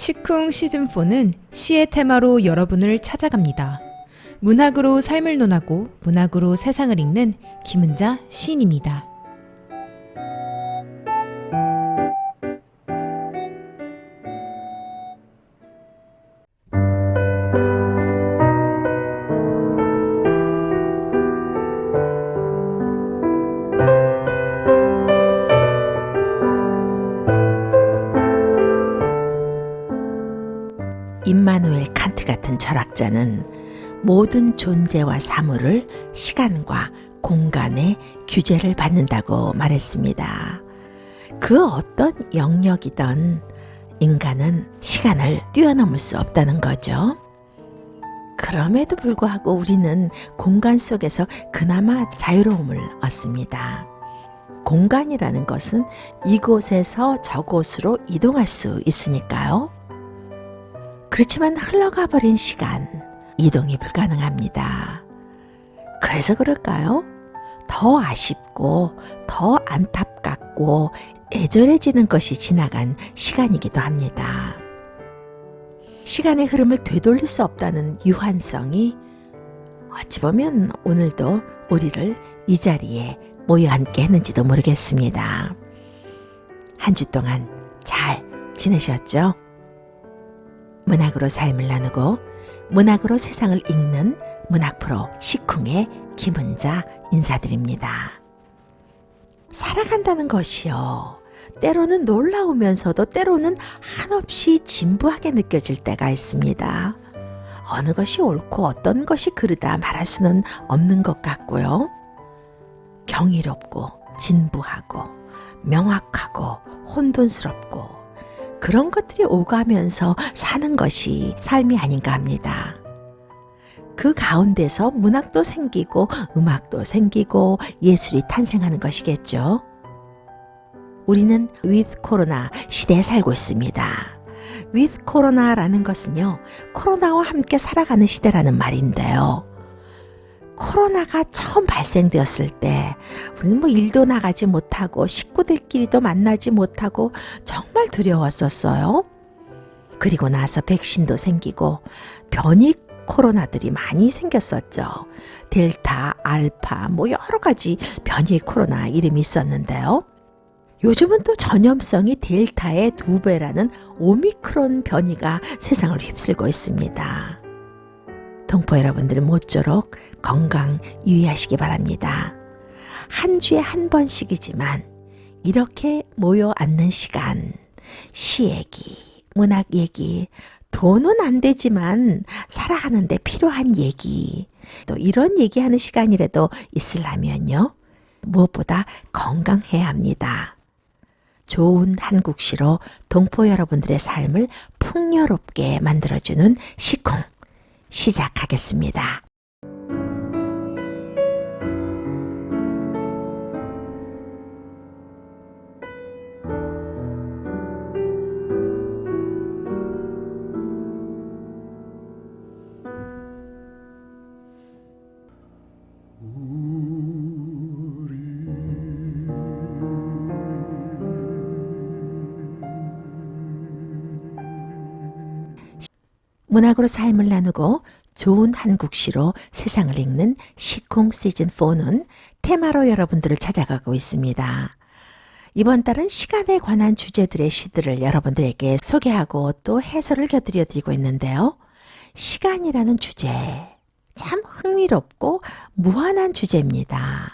시쿵 시즌4는 시의 테마로 여러분을 찾아갑니다. 문학으로 삶을 논하고 문학으로 세상을 읽는 김은자 시인입니다. 임마누엘 칸트 같은 철학자는 모든 존재와 사물을 시간과 공간의 규제를 받는다고 말했습니다. 그 어떤 영역이든 인간은 시간을 뛰어넘을 수 없다는 거죠. 그럼에도 불구하고 우리는 공간 속에서 그나마 자유로움을 얻습니다. 공간이라는 것은 이곳에서 저곳으로 이동할 수 있으니까요. 그렇지만 흘러가 버린 시간, 이동이 불가능합니다. 그래서 그럴까요? 더 아쉽고 더 안타깝고 애절해지는 것이 지나간 시간이기도 합니다. 시간의 흐름을 되돌릴 수 없다는 유한성이 어찌 보면 오늘도 우리를 이 자리에 모여 앉게 했는지도 모르겠습니다. 한 주 동안 잘 지내셨죠? 문학으로 삶을 나누고 문학으로 세상을 읽는 문학 프로 시쿵의 김은자 인사드립니다. 살아간다는 것이요, 때로는 놀라우면서도 때로는 한없이 진부하게 느껴질 때가 있습니다. 어느 것이 옳고 어떤 것이 그르다 말할 수는 없는 것 같고요. 경이롭고 진부하고 명확하고 혼돈스럽고 그런 것들이 오가면서 사는 것이 삶이 아닌가 합니다. 그 가운데서 문학도 생기고 음악도 생기고 예술이 탄생하는 것이겠죠. 우리는 with 코로나 시대에 살고 있습니다. with 코로나라는 것은요, 코로나와 함께 살아가는 시대라는 말인데요. 코로나가 처음 발생되었을 때 우리는 일도 나가지 못하고 식구들끼리도 만나지 못하고 정말 두려웠었어요. 그리고 나서 백신도 생기고 변이 코로나들이 많이 생겼었죠. 델타, 알파 여러 가지 변이 코로나 이름이 있었는데요. 요즘은 또 전염성이 델타의 2배라는 오미크론 변이가 세상을 휩쓸고 있습니다. 동포 여러분들 모쪼록 건강 유의하시기 바랍니다. 한 주에 한 번씩이지만 이렇게 모여 앉는 시간, 시 얘기, 문학 얘기, 돈은 안 되지만 살아가는데 필요한 얘기, 또 이런 얘기하는 시간이라도 있으려면요, 무엇보다 건강해야 합니다. 좋은 한국시로 동포 여러분들의 삶을 풍요롭게 만들어주는 시쿵 시작하겠습니다. 문학으로 삶을 나누고 좋은 한국시로 세상을 읽는 시쿵 시즌4는 테마로 여러분들을 찾아가고 있습니다. 이번 달은 시간에 관한 주제들의 시들을 여러분들에게 소개하고 또 해설을 곁들여 드리고 있는데요. 시간이라는 주제, 참 흥미롭고 무한한 주제입니다.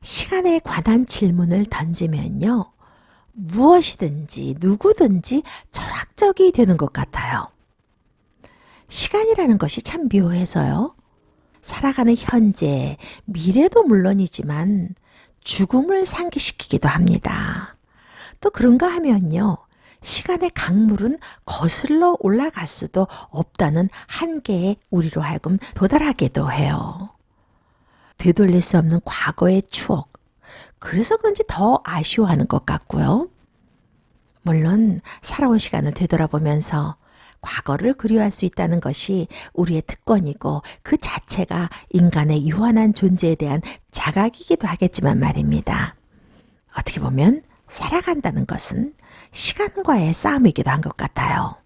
시간에 관한 질문을 던지면요, 무엇이든지 누구든지 철학적이 되는 것 같아요. 시간이라는 것이 참 묘해서요. 살아가는 현재, 미래도 물론이지만 죽음을 상기시키기도 합니다. 또 그런가 하면요, 시간의 강물은 거슬러 올라갈 수도 없다는 한계에 우리로 하여금 도달하게도 해요. 되돌릴 수 없는 과거의 추억, 그래서 그런지 더 아쉬워하는 것 같고요. 물론 살아온 시간을 되돌아보면서 과거를 그리워할 수 있다는 것이 우리의 특권이고 그 자체가 인간의 유한한 존재에 대한 자각이기도 하겠지만 말입니다. 어떻게 보면 살아간다는 것은 시간과의 싸움이기도 한 것 같아요.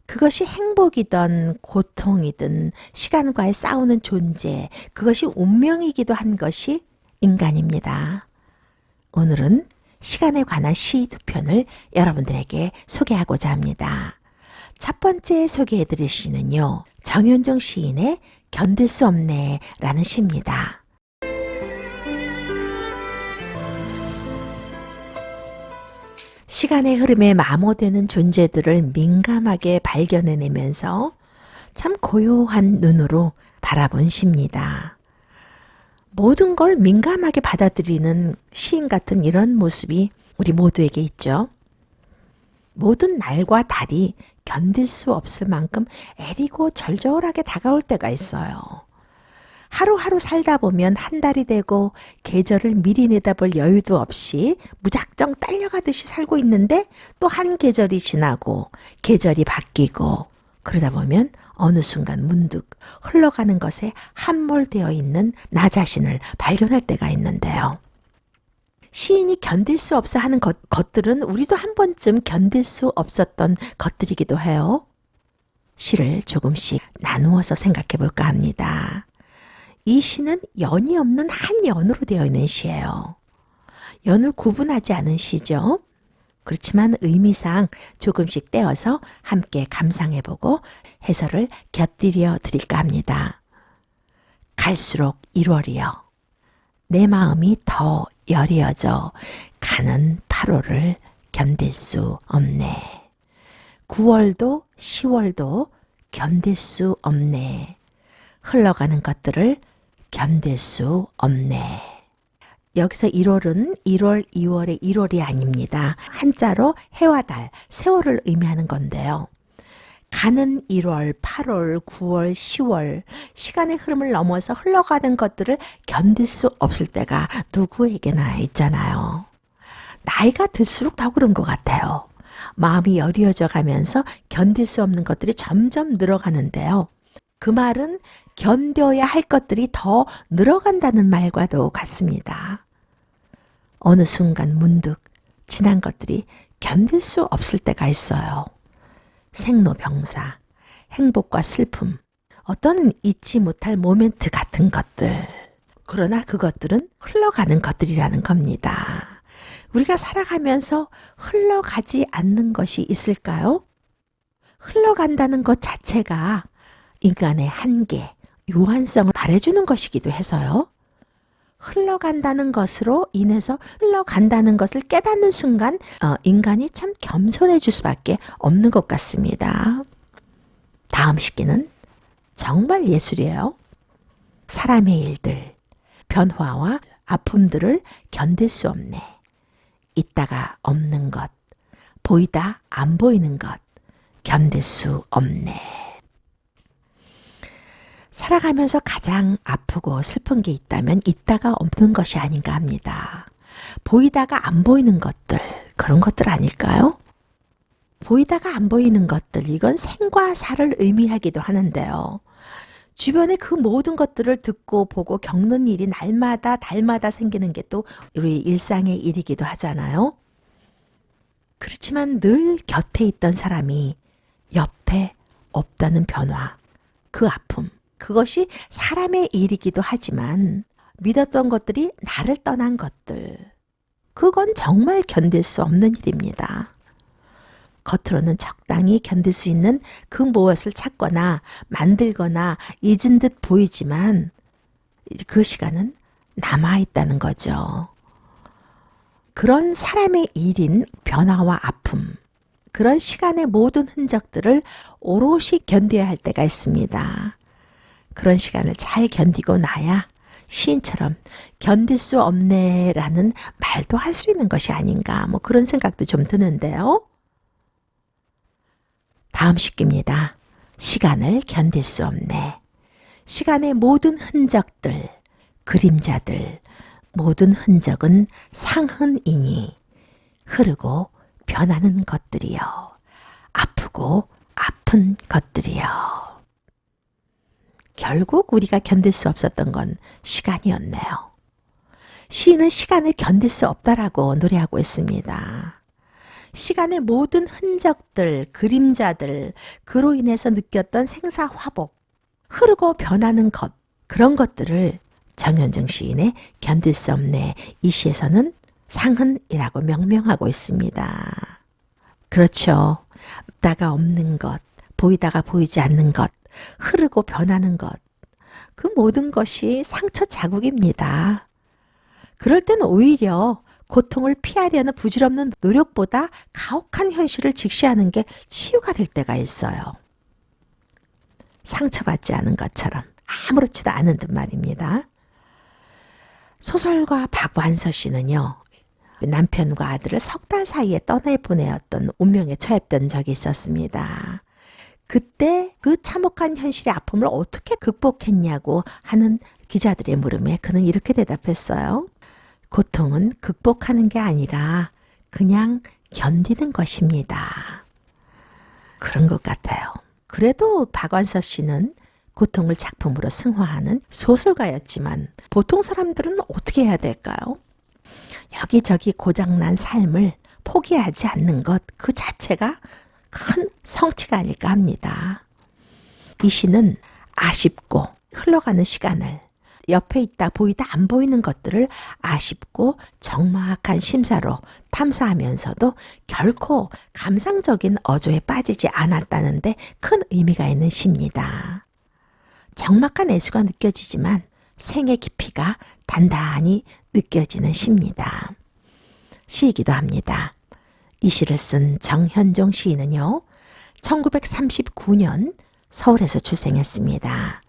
그것이 행복이든 고통이든 시간과의 싸우는 존재, 그것이 운명이기도 한 것이 인간입니다. 오늘은 시간에 관한 시 두 편을 여러분들에게 소개하고자 합니다. 첫 번째 소개해 드릴 시는요, 정현종 시인의 견딜 수 없네 라는 시입니다. 시간의 흐름에 마모되는 존재들을 민감하게 발견해내면서 참 고요한 눈으로 바라본 시입니다. 모든 걸 민감하게 받아들이는 시인 같은 이런 모습이 우리 모두에게 있죠. 모든 날과 달이 견딜 수 없을 만큼 애리고 절절하게 다가올 때가 있어요. 하루하루 살다 보면 한 달이 되고 계절을 미리 내다볼 여유도 없이 무작정 딸려가듯이 살고 있는데 또 한 계절이 지나고 계절이 바뀌고 그러다 보면 어느 순간 문득 흘러가는 것에 함몰되어 있는 나 자신을 발견할 때가 있는데요. 시인이 견딜 수 없어 하는 것들은 우리도 한 번쯤 견딜 수 없었던 것들이기도 해요. 시를 조금씩 나누어서 생각해 볼까 합니다. 이 시는 연이 없는 한 연으로 되어 있는 시예요. 연을 구분하지 않은 시죠. 그렇지만 의미상 조금씩 떼어서 함께 감상해보고 해설을 곁들여 드릴까 합니다. 갈수록 1월이여 내 마음이 더 여리어져 가는 8월을 견딜 수 없네. 9월도 10월도 견딜 수 없네. 흘러가는 것들을 견딜 수 없네. 여기서 1월은 1월, 2월의 1월이 아닙니다. 한자로 해와 달, 세월을 의미하는 건데요. 가는 1월, 8월, 9월, 10월 시간의 흐름을 넘어서 흘러가는 것들을 견딜 수 없을 때가 누구에게나 있잖아요. 나이가 들수록 더 그런 것 같아요. 마음이 여리어져 가면서 견딜 수 없는 것들이 점점 늘어가는데요. 그 말은 견뎌야 할 것들이 더 늘어간다는 말과도 같습니다. 어느 순간 문득 지난 것들이 견딜 수 없을 때가 있어요. 생로병사, 행복과 슬픔, 어떤 잊지 못할 모멘트 같은 것들. 그러나 그것들은 흘러가는 것들이라는 겁니다. 우리가 살아가면서 흘러가지 않는 것이 있을까요? 흘러간다는 것 자체가 인간의 한계, 유한성을 말해주는 것이기도 해서요. 흘러간다는 것으로 인해서 흘러간다는 것을 깨닫는 순간 인간이 참 겸손해질 수밖에 없는 것 같습니다. 다음 시기는 정말 예술이에요. 사람의 일들, 변화와 아픔들을 견딜 수 없네. 있다가 없는 것, 보이다 안 보이는 것, 견딜 수 없네. 살아가면서 가장 아프고 슬픈 게 있다면 있다가 없는 것이 아닌가 합니다. 보이다가 안 보이는 것들, 그런 것들 아닐까요? 보이다가 안 보이는 것들, 이건 생과 사를 의미하기도 하는데요. 주변에 그 모든 것들을 듣고 보고 겪는 일이 날마다 달마다 생기는 게 또 우리 일상의 일이기도 하잖아요. 그렇지만 늘 곁에 있던 사람이 옆에 없다는 변화, 그 아픔, 그것이 사람의 일이기도 하지만 믿었던 것들이 나를 떠난 것들, 그건 정말 견딜 수 없는 일입니다. 겉으로는 적당히 견딜 수 있는 그 무엇을 찾거나 만들거나 잊은 듯 보이지만 그 시간은 남아있다는 거죠. 그런 사람의 일인 변화와 아픔, 그런 시간의 모든 흔적들을 오롯이 견뎌야 할 때가 있습니다. 그런 시간을 잘 견디고 나야 시인처럼 견딜 수 없네라는 말도 할 수 있는 것이 아닌가, 뭐 그런 생각도 좀 드는데요. 다음 시기입니다. 시간을 견딜 수 없네. 시간의 모든 흔적들, 그림자들, 모든 흔적은 상흔이니 흐르고 변하는 것들이요. 아프고 아픈 것들이요. 결국 우리가 견딜 수 없었던 건 시간이었네요. 시인은 시간을 견딜 수 없다라고 노래하고 있습니다. 시간의 모든 흔적들, 그림자들, 그로 인해서 느꼈던 생사화복, 흐르고 변하는 것, 그런 것들을 정현정 시인의 견딜 수 없네 이 시에서는 상흔이라고 명명하고 있습니다. 그렇죠. 없다가 없는 것, 보이다가 보이지 않는 것, 흐르고 변하는 것, 그 모든 것이 상처 자국입니다. 그럴 땐 오히려 고통을 피하려는 부질없는 노력보다 가혹한 현실을 직시하는 게 치유가 될 때가 있어요. 상처받지 않은 것처럼 아무렇지도 않은 듯 말입니다. 소설가 박완서 씨는요, 남편과 아들을 석 달 사이에 떠나보내었던 운명에 처했던 적이 있었습니다. 그때 그 참혹한 현실의 아픔을 어떻게 극복했냐고 하는 기자들의 물음에 그는 이렇게 대답했어요. 고통은 극복하는 게 아니라 그냥 견디는 것입니다. 그런 것 같아요. 그래도 박완서 씨는 고통을 작품으로 승화하는 소설가였지만 보통 사람들은 어떻게 해야 될까요? 여기저기 고장난 삶을 포기하지 않는 것 그 자체가 큰 성취가 아닐까 합니다. 이 시는 아쉽고 흘러가는 시간을 옆에 있다 보이다 안 보이는 것들을 아쉽고 적막한 심사로 탐사하면서도 결코 감상적인 어조에 빠지지 않았다는데 큰 의미가 있는 시입니다. 적막한 애수가 느껴지지만 생의 깊이가 단단히 느껴지는 시입니다. 시이기도 합니다. 이 시를 쓴 정현종 시인은요, 1939년 서울에서 출생했습니다.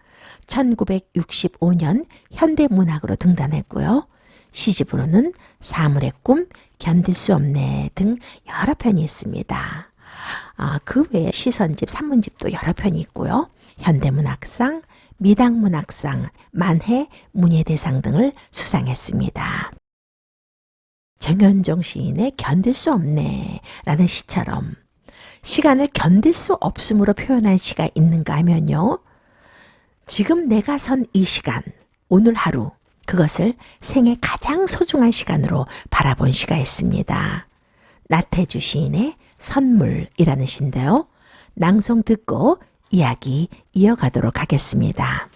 1965년 현대문학으로 등단했고요. 시집으로는 사물의 꿈, 견딜 수 없네 등 여러 편이 있습니다. 그 외에 시선집, 산문집도 여러 편이 있고요. 현대문학상, 미당문학상, 만해 문예대상 등을 수상했습니다. 정현종 시인의 견딜 수 없네 라는 시처럼 시간을 견딜 수 없음으로 표현한 시가 있는가 하면요. 지금 내가 선 이 시간, 오늘 하루, 그것을 생애 가장 소중한 시간으로 바라본 시가 있습니다. 나태주 시인의 선물이라는 시인데요. 낭송 듣고 이야기 이어가도록 하겠습니다.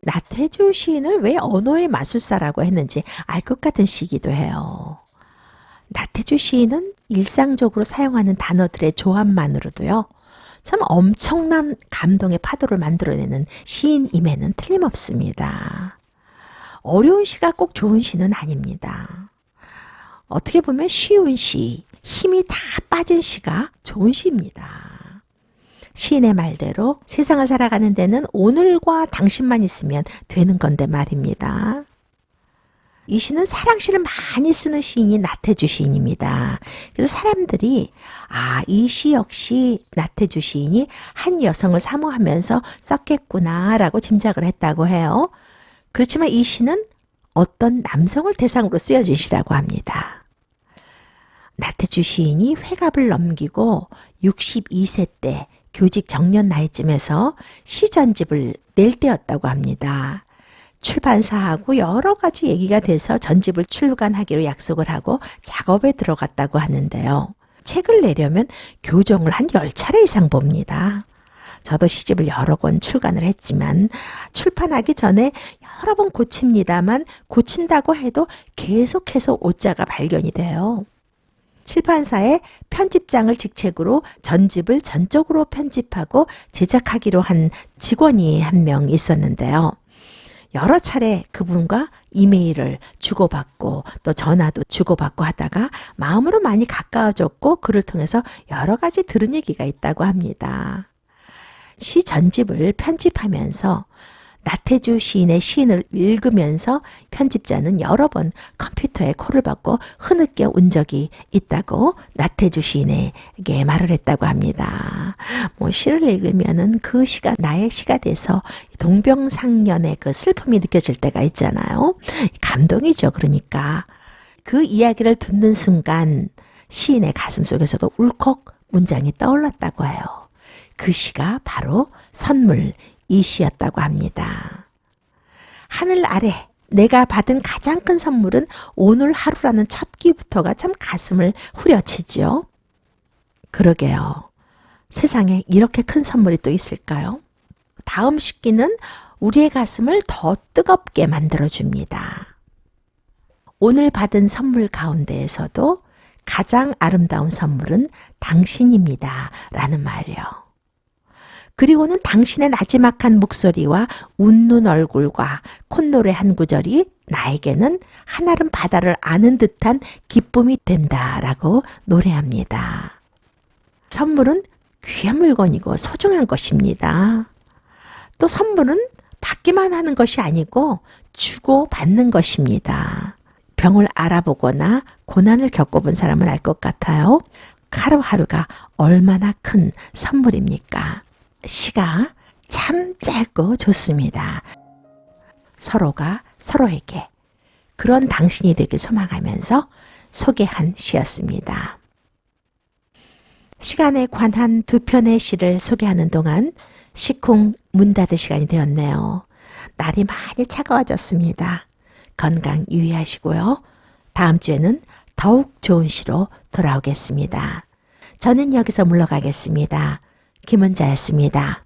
나태주 시인을 왜 언어의 마술사라고 했는지 알 것 같은 시기도 해요. 나태주 시인은 일상적으로 사용하는 단어들의 조합만으로도요, 참 엄청난 감동의 파도를 만들어내는 시인임에는 틀림없습니다. 어려운 시가 꼭 좋은 시는 아닙니다. 어떻게 보면 쉬운 시, 힘이 다 빠진 시가 좋은 시입니다. 시인의 말대로 세상을 살아가는 데는 오늘과 당신만 있으면 되는 건데 말입니다. 이 시는 사랑시를 많이 쓰는 시인이 나태주 시인입니다. 그래서 사람들이 이 시 역시 나태주 시인이 한 여성을 사모하면서 썼겠구나라고 짐작을 했다고 해요. 그렇지만 이 시는 어떤 남성을 대상으로 쓰여진 시라고 합니다. 나태주 시인이 회갑을 넘기고 62세 때 교직 정년 나이쯤에서 시전집을 낼 때였다고 합니다. 출판사하고 여러 가지 얘기가 돼서 전집을 출간하기로 약속을 하고 작업에 들어갔다고 하는데요. 책을 내려면 교정을 한 10차례 이상 봅니다. 저도 시집을 여러 권 출간을 했지만 출판하기 전에 여러 번 고칩니다만 고친다고 해도 계속해서 오자가 발견이 돼요. 출판사에 편집장을 직책으로 전집을 전적으로 편집하고 제작하기로 한 직원이 한 명 있었는데요. 여러 차례 그분과 이메일을 주고받고 또 전화도 주고받고 하다가 마음으로 많이 가까워졌고 그를 통해서 여러 가지 들은 얘기가 있다고 합니다. 시 전집을 편집하면서 나태주 시인의 시인을 읽으면서 편집자는 여러 번 컴퓨터에 콜을 받고 흐느껴 온 적이 있다고 나태주 시인에게 말을 했다고 합니다. 시를 읽으면은 그 시가 나의 시가 돼서 동병상련의 그 슬픔이 느껴질 때가 있잖아요. 감동이죠. 그러니까 그 이야기를 듣는 순간 시인의 가슴 속에서도 울컥 문장이 떠올랐다고 해요. 그 시가 바로 선물 이 시였다고 합니다. 하늘 아래 내가 받은 가장 큰 선물은 오늘 하루라는 첫 끼부터가 참 가슴을 후려치지요. 그러게요. 세상에 이렇게 큰 선물이 또 있을까요? 다음 식기는 우리의 가슴을 더 뜨겁게 만들어줍니다. 오늘 받은 선물 가운데에서도 가장 아름다운 선물은 당신입니다. 라는 말이요. 그리고는 당신의 나지막한 목소리와 웃는 얼굴과 콧노래 한 구절이 나에게는 한아름 바다를 아는 듯한 기쁨이 된다라고 노래합니다. 선물은 귀한 물건이고 소중한 것입니다. 또 선물은 받기만 하는 것이 아니고 주고 받는 것입니다. 병을 알아보거나 고난을 겪어본 사람은 알 것 같아요. 하루하루가 얼마나 큰 선물입니까? 시가 참 짧고 좋습니다. 서로가 서로에게 그런 당신이 되길 소망하면서 소개한 시였습니다. 시간에 관한 두 편의 시를 소개하는 동안 시콩 문 닫을 시간이 되었네요. 날이 많이 차가워졌습니다. 건강 유의하시고요. 다음 주에는 더욱 좋은 시로 돌아오겠습니다. 저는 여기서 물러가겠습니다. 김은자였습니다.